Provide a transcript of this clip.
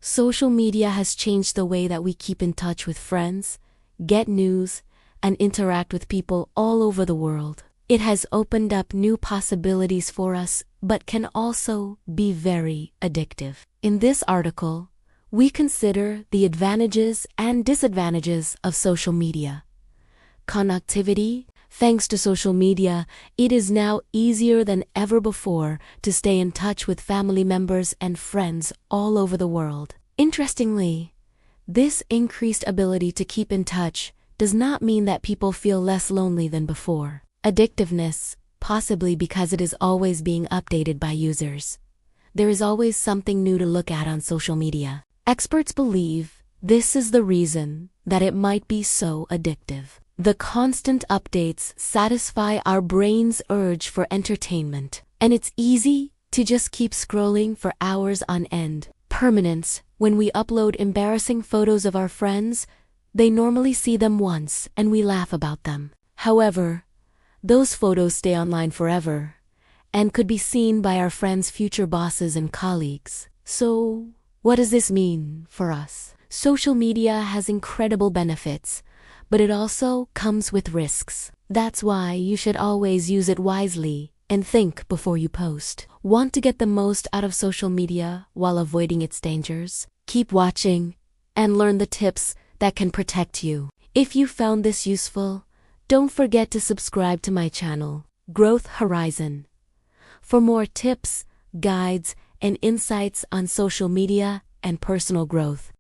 Social media has changed the way that we keep in touch with friends, get news, and interact with people all over the world. It has opened up new possibilities for us, but can also be very addictive. In this article, we consider the advantages and disadvantages of social media. Connectivity. Thanks to social media, it is now easier than ever before to stay in touch with family members and friends all over the world. Interestingly, this increased ability to keep in touch does not mean that people feel less lonely than before. Addictiveness, possibly because it is always being updated by users. There is always something new to look at on social media. Experts believe this is the reason that it might be so addictive. The constant updates satisfy our brain's urge for entertainment, and it's easy to just keep scrolling for hours on end. Permanence. When we upload embarrassing photos of our friends, they normally see them once and we laugh about them. However, those photos stay online forever and could be seen by our friends' future bosses and colleagues. So, what does this mean for us? Social media has incredible benefits, but it also comes with risks. That's why you should always use it wisely and think before you post. Want to get the most out of social media while avoiding its dangers? Keep watching and learn the tips that can protect you. If you found this useful, don't forget to subscribe to my channel, Growth Horizon, for more tips, guides, and insights on social media and personal growth.